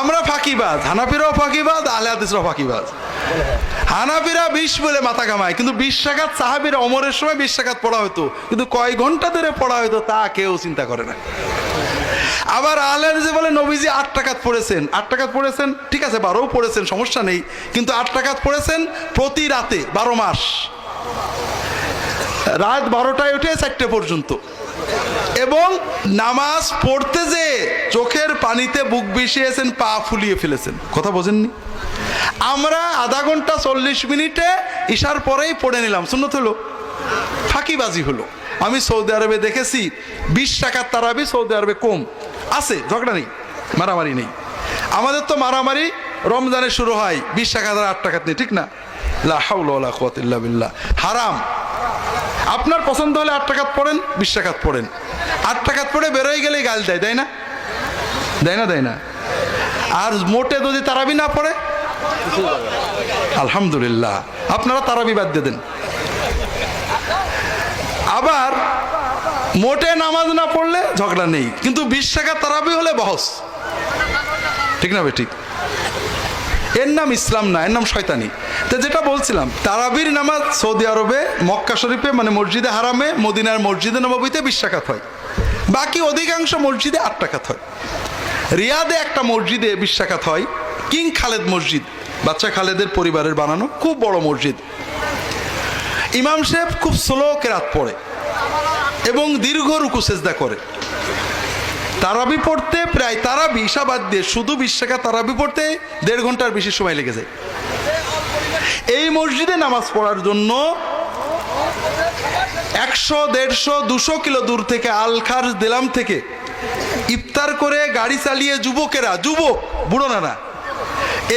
আমরা ফাঁকিবাজ, হানাফিরাও ফাঁকিবাজ, আহলে হাদিসরাও ফাঁকিবাজ। হানাফিরা 20 বলে মাথা কামায়, কিন্তু 20 রাকাত সাহাবীরা ওমরের সময় 20 রাকাত পড়া হতো, কিন্তু কয় ঘন্টা ধরে পড়া হতো তা কেউ চিন্তা করে না। আবার আহলে হাদিস বলে নবীজি 8 রাকাত পড়েছেন। 8 রাকাত পড়েছেন, ঠিক আছে, 12ও পড়েছেন, সমস্যা নেই, কিন্তু 8 রাকাত পড়েছেন প্রতি রাতে 12 মাস, রাত 12টায় উঠে 4টে পর্যন্ত। এবং নামাজ পড়তে যে চোখের পানিতে বুক বিষিয়েছেন, পা ফুলিয়ে ফেলেছেন, কথা বোঝেননি? আমরা আধা ঘন্টা 40 মিনিটে ইশার পরেই পড়ে নিলাম, সুন্নত হলো, ফাঁকিবাজি হলো। আমি সৌদি আরবে দেখেছি 20 রাকাত তারাবি সৌদি আরবে কম আছে, ঝগড়া নেই, মারামারি নেই। আমাদের তো মারামারি রমজানে শুরু হয় 20 রাকাত আর 8 রাকাত নেই, ঠিক না? লা হাওলা ওয়ালা কুওয়াতা ইল্লা বিল্লাহ, হারাম। আপনার পছন্দ হলে 8 রাকাত পড়েন, 20 রাকাত পড়েন। 8 রাকাত পড়ে বেরোয় গেলেই গাল দেয়, দেয় না? দেয় না? দেয় না? আর মোটে যদি তারাবি না পড়ে, আলহামদুলিল্লাহ, আপনারা তারাবি বাদ দিয়ে দেন। আবার মোটে নামাজ না পড়লে ঝগড়া নেই, কিন্তু 20 রাকাত তারাবি হলে বহস, ঠিক না? ঠিক। এর নাম ইসলাম না, এর নাম শয়তানি। তো যেটা বলছিলাম, তারাবির নামাজ সৌদি আরবে মক্কা শরীফে মানে মসজিদে হারামে, মদিনার মসজিদে নববীতে 20 রাকাত হয়, বাকি অধিকাংশ মসজিদে 8 রাকাত হয়। রিয়াদে একটা মসজিদে 20 রাকাত হয়, কিং খালেদ মসজিদ, বাচ্চা খালেদের পরিবারের বানানো, খুব বড় মসজিদ। ইমাম সাহেব খুব স্লো কেরাত পড়ে এবং দীর্ঘ রুকু সেজদা করে। তারাবি পড়তে প্রায়, তারাবি ইশা বাদ দিয়ে শুধু 20 রাকাত তারাবি পড়তে 1.5 ঘন্টার বেশি সময় লেগে যায়। এই মসজিদে নামাজ পড়ার জন্য 100, 150, 200 কিলো দূর থেকে আলখার দিলাম থেকে ইফতার করে গাড়ি চালিয়ে যুবকেরা, যুবক, বুড়ো না,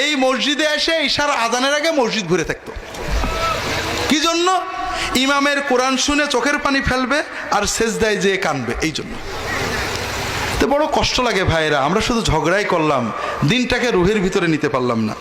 এই মসজিদে এসে ইশার আজানের আগে মসজিদ ঘুরে থাকতো। কি জন্য? ইমামের কোরআন শুনে চোখের পানি ফেলবে আর সেজদায় যেয়ে কানবে, এই জন্য। তো বড় কষ্ট লাগে ভাইয়েরা, আমরা শুধু ঝগড়াই করলাম, দিনটাকে রুহের ভিতরে নিতে পারলাম না।